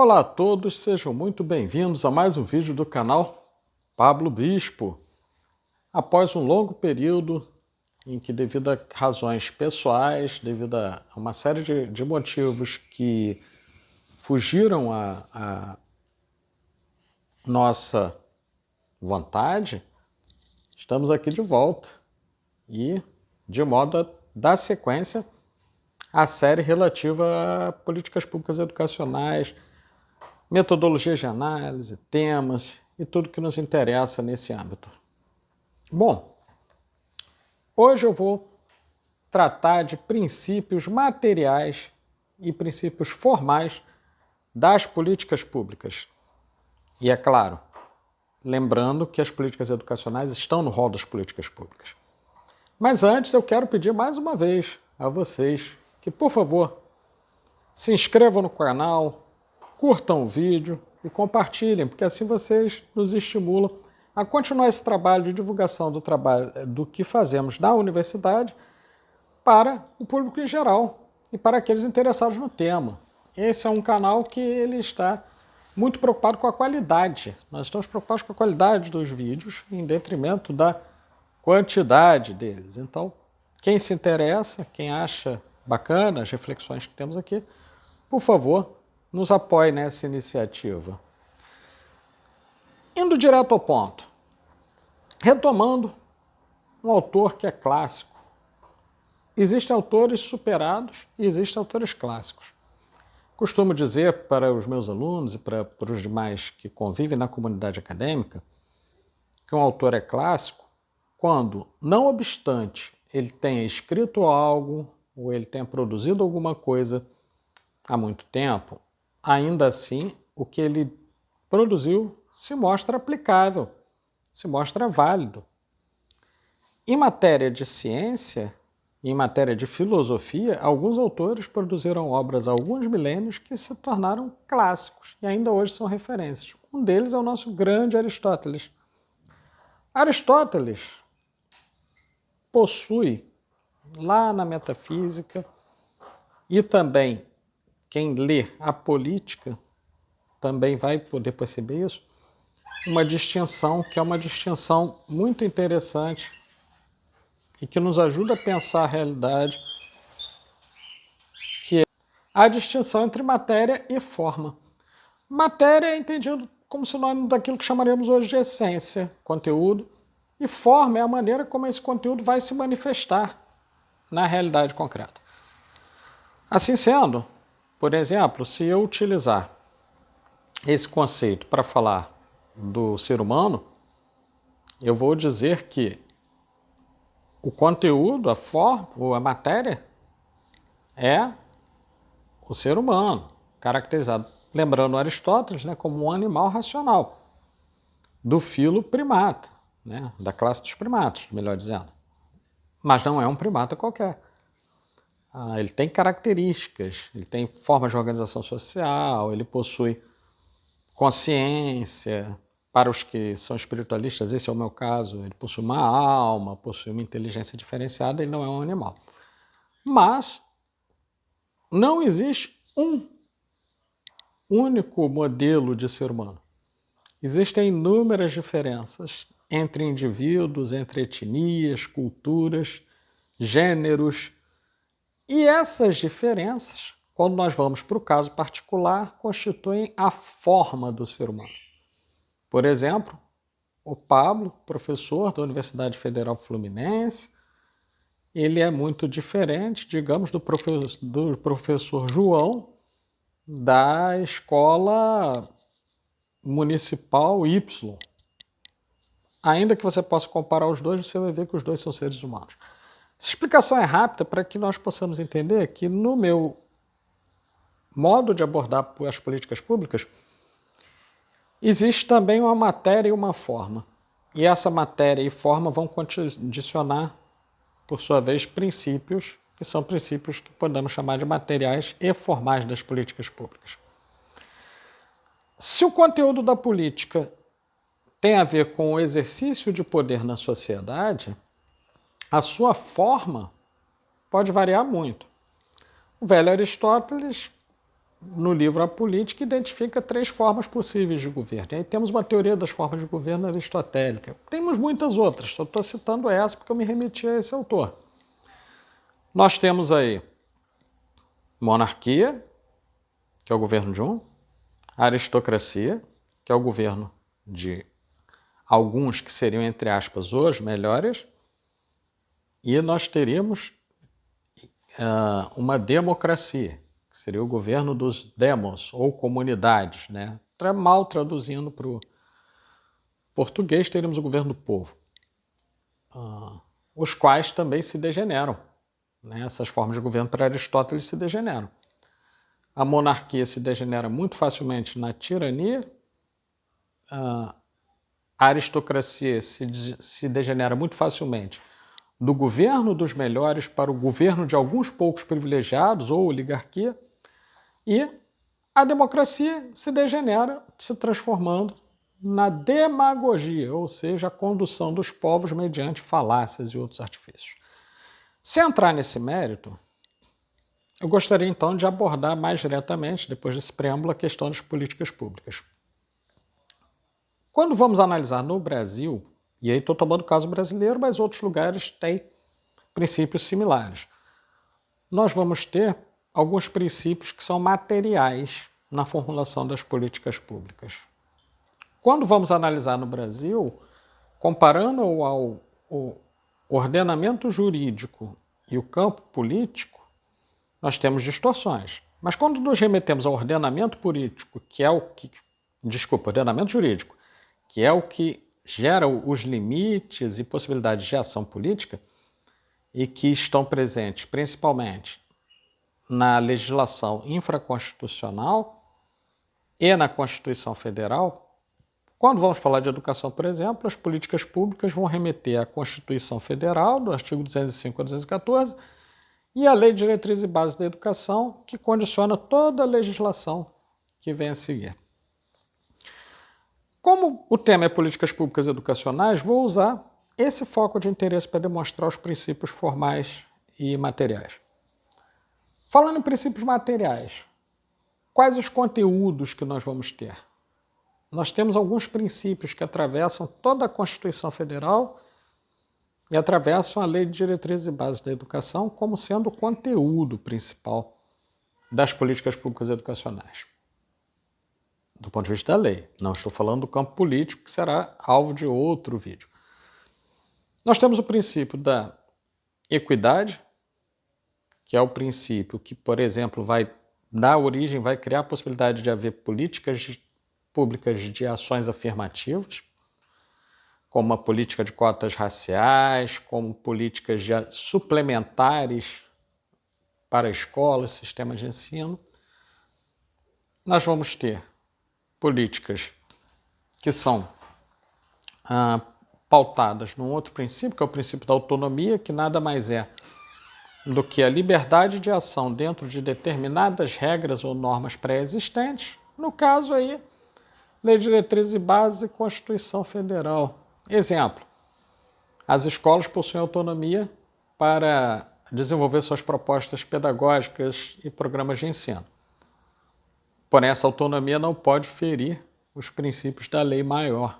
Olá a todos, sejam muito bem-vindos a mais um vídeo do canal Pablo Bispo. Após um longo período em que, devido a razões pessoais, devido a uma série de motivos que fugiram à nossa vontade, estamos aqui de volta e de modo a dar sequência à série relativa a políticas públicas educacionais, metodologias de análise, temas e tudo que nos interessa nesse âmbito. Bom, hoje eu vou tratar de princípios materiais e princípios formais das políticas públicas. E é claro, lembrando que as políticas educacionais estão no rol das políticas públicas. Mas antes eu quero pedir mais uma vez a vocês que, por favor, se inscrevam no canal, curtam o vídeo e compartilhem, porque assim vocês nos estimulam a continuar esse trabalho de divulgação do que fazemos na universidade para o público em geral e para aqueles interessados no tema. Esse é um canal que ele está muito preocupado com a qualidade. Nós estamos preocupados com a qualidade dos vídeos em detrimento da quantidade deles. Então, quem se interessa, quem acha bacana as reflexões que temos aqui, por favor, nos apoie nessa iniciativa. Indo direto ao ponto, retomando um autor que é clássico. Existem autores superados e existem autores clássicos. Costumo dizer para os meus alunos e para os demais que convivem na comunidade acadêmica que um autor é clássico quando, não obstante ele tenha escrito algo ou ele tenha produzido alguma coisa há muito tempo, ainda assim, o que ele produziu se mostra aplicável, se mostra válido. Em matéria de ciência, em matéria de filosofia, alguns autores produziram obras há alguns milênios que se tornaram clássicos e ainda hoje são referências. Um deles é o nosso grande Aristóteles. Aristóteles possui, lá na metafísica, e também quem lê a política também vai poder perceber isso, uma distinção que é uma distinção muito interessante e que nos ajuda a pensar a realidade, que é a distinção entre matéria e forma. Matéria é entendido como sinônimo daquilo que chamaremos hoje de essência, conteúdo, e forma é a maneira como esse conteúdo vai se manifestar na realidade concreta. Assim sendo, por exemplo, se eu utilizar esse conceito para falar do ser humano, eu vou dizer que o conteúdo, a forma ou a matéria é o ser humano, caracterizado, lembrando Aristóteles, como um animal racional, do filo primata, da classe dos primatas, melhor dizendo. Mas não é um primata qualquer. Ele tem características, ele tem formas de organização social, ele possui consciência. Para os que são espiritualistas, esse é o meu caso, ele possui uma alma, possui uma inteligência diferenciada, ele não é um animal. Mas não existe um único modelo de ser humano. Existem inúmeras diferenças entre indivíduos, entre etnias, culturas, gêneros. E essas diferenças, quando nós vamos para o caso particular, constituem a forma do ser humano. Por exemplo, o Pablo, professor da Universidade Federal Fluminense, ele é muito diferente, digamos, do professor João da Escola Municipal Y. Ainda que você possa comparar os dois, você vai ver que os dois são seres humanos. Essa explicação é rápida para que nós possamos entender que no meu modo de abordar as políticas públicas, existe também uma matéria e uma forma. E essa matéria e forma vão condicionar, por sua vez, princípios, que são princípios que podemos chamar de materiais e formais das políticas públicas. Se o conteúdo da política tem a ver com o exercício de poder na sociedade, a sua forma pode variar muito. O velho Aristóteles no livro A Política, identifica 3 formas possíveis de governo. E aí temos uma teoria das formas de governo aristotélica. Temos muitas outras, só estou citando essa porque eu me remeti a esse autor. Nós temos aí monarquia, que é o governo de um, aristocracia, que é o governo de alguns que seriam, entre aspas, os melhores, e nós teríamos uma democracia, que seria o governo dos demos, ou comunidades, né? Mal traduzindo para o português, teríamos o governo do povo, os quais também se degeneram, né? Essas formas de governo para Aristóteles se degeneram. A monarquia se degenera muito facilmente na tirania, a aristocracia se degenera muito facilmente do governo dos melhores para o governo de alguns poucos privilegiados ou oligarquia, e a democracia se degenera, se transformando na demagogia, ou seja, a condução dos povos mediante falácias e outros artifícios. Se entrar nesse mérito, eu gostaria então de abordar mais diretamente, depois desse preâmbulo, a questão das políticas públicas. Quando vamos analisar no Brasil, e aí estou tomando o caso brasileiro, mas outros lugares têm princípios similares, nós vamos ter alguns princípios que são materiais na formulação das políticas públicas. Quando vamos analisar no Brasil, comparando ao ordenamento jurídico e o campo político, nós temos distorções. Mas quando nos remetemos ao ordenamento político, que é o que... ordenamento jurídico, que é o que gera os limites e possibilidades de ação política, e que estão presentes principalmente na legislação infraconstitucional e na Constituição Federal. Quando vamos falar de educação, por exemplo, as políticas públicas vão remeter à Constituição Federal, do artigo 205 a 214, e à Lei de Diretriz e Bases da Educação, que condiciona toda a legislação que vem a seguir. Como o tema é políticas públicas educacionais, vou usar esse foco de interesse para demonstrar os princípios formais e materiais. Falando em princípios materiais, quais os conteúdos que nós vamos ter? Nós temos alguns princípios que atravessam toda a Constituição Federal e atravessam a Lei de Diretrizes e Bases da Educação como sendo o conteúdo principal das políticas públicas educacionais. Do ponto de vista da lei, não estou falando do campo político, que será alvo de outro vídeo. Nós temos o princípio da equidade, que é o princípio que, por exemplo, vai dar origem, vai criar a possibilidade de haver políticas públicas de ações afirmativas, como a política de cotas raciais, como políticas suplementares para escolas, sistemas de ensino. Nós vamos ter políticas que são pautadas num outro princípio, que é o princípio da autonomia, que nada mais é do que a liberdade de ação dentro de determinadas regras ou normas pré-existentes. No caso aí, Lei de Diretrizes e Bases e Constituição Federal. Exemplo, as escolas possuem autonomia para desenvolver suas propostas pedagógicas e programas de ensino. Porém, essa autonomia não pode ferir os princípios da lei maior.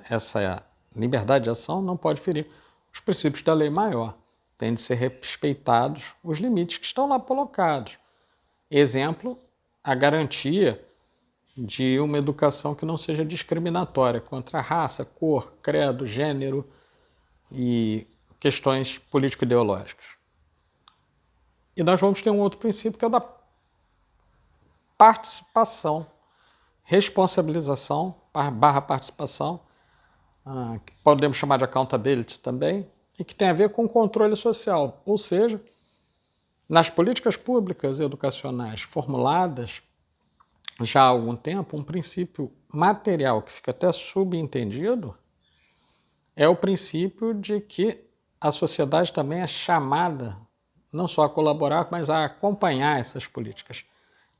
Essa liberdade de ação não pode ferir os princípios da lei maior. Tem de ser respeitados os limites que estão lá colocados. Exemplo, a garantia de uma educação que não seja discriminatória contra a raça, cor, credo, gênero e questões político-ideológicas. E nós vamos ter um outro princípio que é o da participação, responsabilização / participação, que podemos chamar de accountability também, e que tem a ver com controle social, ou seja, nas políticas públicas educacionais formuladas já há algum tempo, um princípio material que fica até subentendido é o princípio de que a sociedade também é chamada não só a colaborar, mas a acompanhar essas políticas.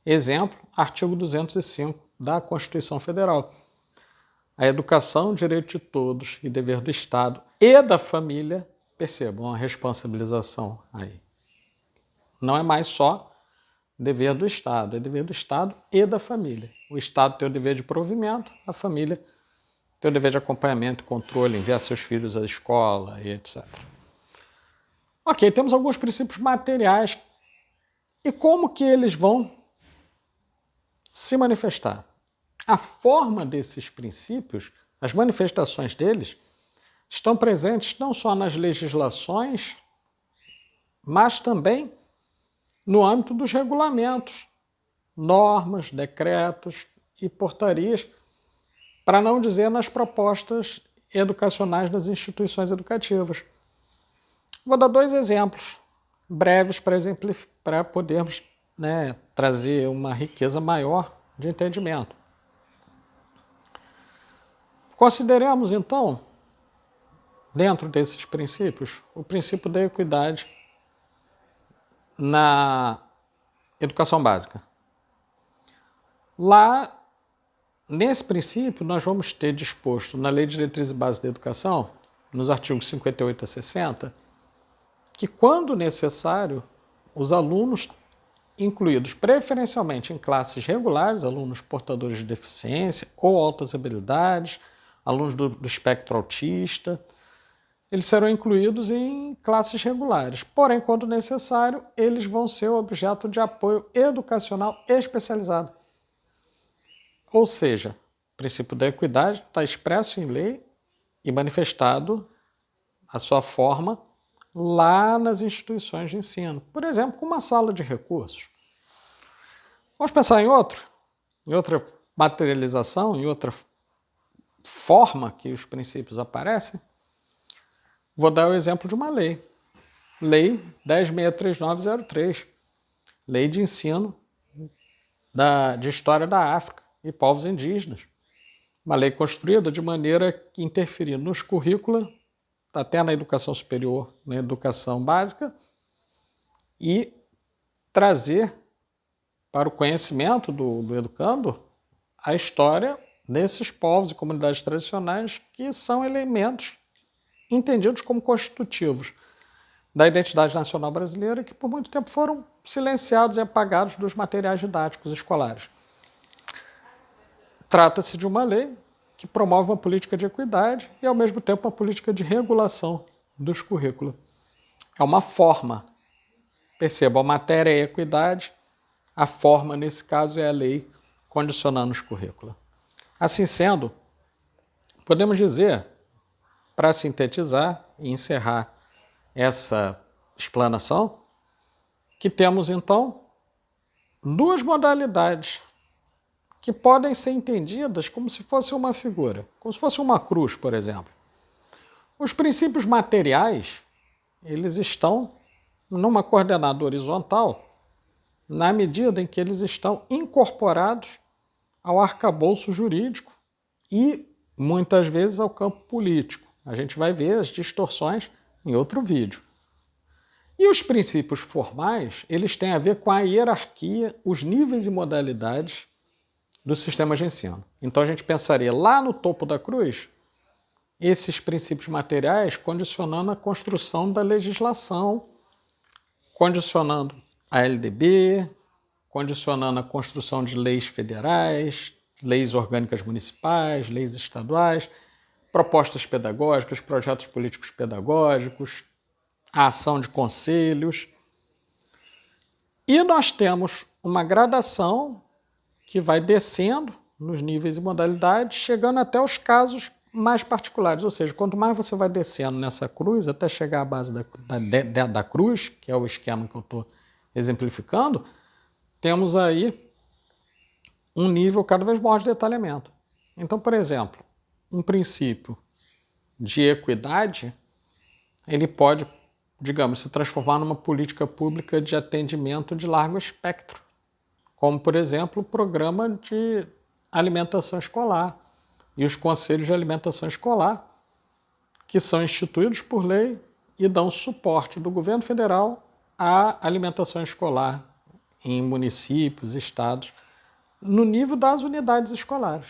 Exemplo, artigo 205 da Constituição Federal. A educação, direito de todos e dever do Estado e da família, percebam a responsabilização aí. Não é mais só dever do Estado, é dever do Estado e da família. O Estado tem o dever de provimento, a família tem o dever de acompanhamento, controle, enviar seus filhos à escola e etc. Ok, temos alguns princípios materiais. E como que eles vão se manifestar? A forma desses princípios, as manifestações deles, estão presentes não só nas legislações, mas também no âmbito dos regulamentos, normas, decretos e portarias, para não dizer nas propostas educacionais das instituições educativas. Vou dar 2 exemplos breves para podermos, trazer uma riqueza maior de entendimento. Consideremos, então, dentro desses princípios, o princípio da equidade na educação básica. Lá, nesse princípio, nós vamos ter disposto na Lei de Diretrizes e Bases da Educação, nos artigos 58 a 60, que, quando necessário, os alunos incluídos preferencialmente em classes regulares, alunos portadores de deficiência ou altas habilidades, alunos do espectro autista, eles serão incluídos em classes regulares. Porém, quando necessário, eles vão ser objeto de apoio educacional especializado. Ou seja, o princípio da equidade está expresso em lei e manifestado a sua forma lá nas instituições de ensino. Por exemplo, com uma sala de recursos. Vamos pensar em outra materialização, em outra forma que os princípios aparecem. Vou dar o exemplo de uma lei. Lei 10.639/03. Lei de ensino de história da África e povos indígenas. Uma lei construída de maneira que interferir nos currículos, até na educação superior, na educação básica, e trazer para o conhecimento do educando a história desses povos e comunidades tradicionais que são elementos entendidos como constitutivos da identidade nacional brasileira, que por muito tempo foram silenciados e apagados dos materiais didáticos escolares. Trata-se de uma lei que promove uma política de equidade e, ao mesmo tempo, uma política de regulação dos currículos. É uma forma. Perceba, a matéria é a equidade, a forma, nesse caso, é a lei condicionando os currículos. Assim sendo, podemos dizer, para sintetizar e encerrar essa explanação, que temos, então, 2 modalidades que podem ser entendidas como se fosse uma figura, como se fosse uma cruz, por exemplo. Os princípios materiais, eles estão numa coordenada horizontal, na medida em que eles estão incorporados ao arcabouço jurídico e, muitas vezes, ao campo político. A gente vai ver as distorções em outro vídeo. E os princípios formais, eles têm a ver com a hierarquia, os níveis e modalidades do sistema de ensino. Então a gente pensaria lá no topo da cruz, esses princípios materiais condicionando a construção da legislação, condicionando a LDB, condicionando a construção de leis federais, leis orgânicas municipais, leis estaduais, propostas pedagógicas, projetos políticos pedagógicos, a ação de conselhos. E nós temos uma gradação que vai descendo nos níveis e modalidades, chegando até os casos mais particulares. Ou seja, quanto mais você vai descendo nessa cruz, até chegar à base da cruz, que é o esquema que eu estou exemplificando, temos aí um nível cada vez maior de detalhamento. Então, por exemplo, um princípio de equidade, ele pode, digamos, se transformar numa política pública de atendimento de largo espectro, como, por exemplo, o programa de alimentação escolar e os conselhos de alimentação escolar, que são instituídos por lei e dão suporte do governo federal à alimentação escolar em municípios, estados, no nível das unidades escolares.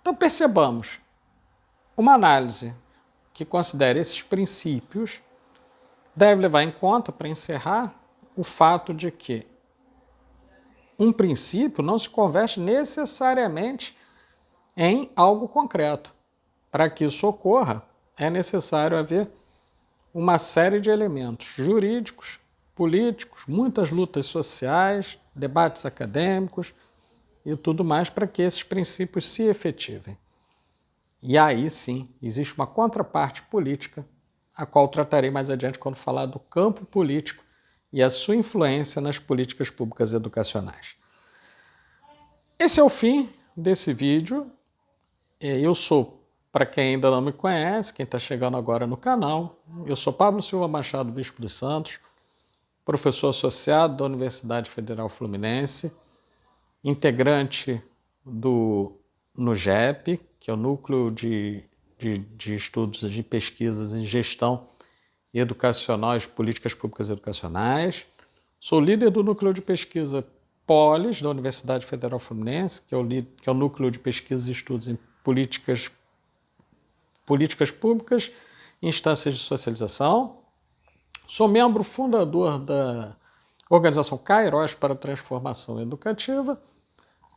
Então, percebamos, uma análise que considere esses princípios deve levar em conta, para encerrar, o fato de que um princípio não se converte necessariamente em algo concreto. Para que isso ocorra, é necessário haver uma série de elementos jurídicos, políticos, muitas lutas sociais, debates acadêmicos e tudo mais para que esses princípios se efetivem. E aí sim, existe uma contraparte política, a qual tratarei mais adiante quando falar do campo político e a sua influência nas políticas públicas educacionais. Esse é o fim desse vídeo. Eu sou, para quem ainda não me conhece, quem está chegando agora no canal, eu sou Pablo Silva Machado Bispo dos Santos, professor associado da Universidade Federal Fluminense, integrante do NUGEP, que é o Núcleo de Estudos de Pesquisas em Gestão Educacional e Políticas Públicas Educacionais. Sou líder do Núcleo de Pesquisa POLIS, da Universidade Federal Fluminense, que é o Núcleo de Pesquisa e Estudos em Políticas Públicas e Instâncias de Socialização. Sou membro fundador da organização Kairos para a Transformação Educativa,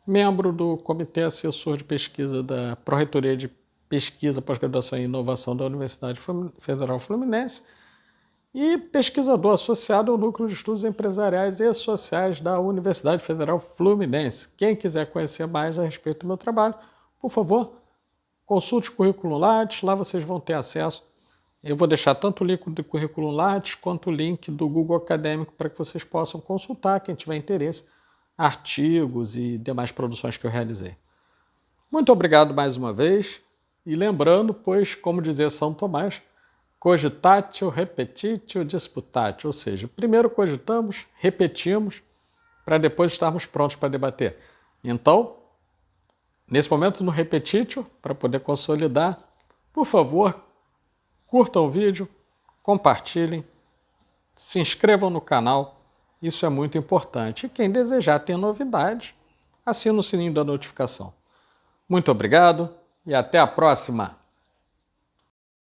membro do Comitê Assessor de Pesquisa da Pró-Reitoria de Pesquisa, Pós-Graduação e Inovação da Universidade Federal Fluminense e pesquisador associado ao Núcleo de Estudos Empresariais e Sociais da Universidade Federal Fluminense. Quem quiser conhecer mais a respeito do meu trabalho, por favor, consulte o currículo Lattes, lá vocês vão ter acesso. Eu vou deixar tanto o link do currículo Lattes quanto o link do Google Acadêmico para que vocês possam consultar, quem tiver interesse, artigos e demais produções que eu realizei. Muito obrigado mais uma vez. E lembrando, pois, como dizia São Tomás, cogitatio, repetitio, disputatio, ou seja, primeiro cogitamos, repetimos, para depois estarmos prontos para debater. Então, nesse momento no repetitio, para poder consolidar, por favor, curtam o vídeo, compartilhem, se inscrevam no canal, isso é muito importante. E quem desejar ter novidades, assina o sininho da notificação. Muito obrigado e até a próxima!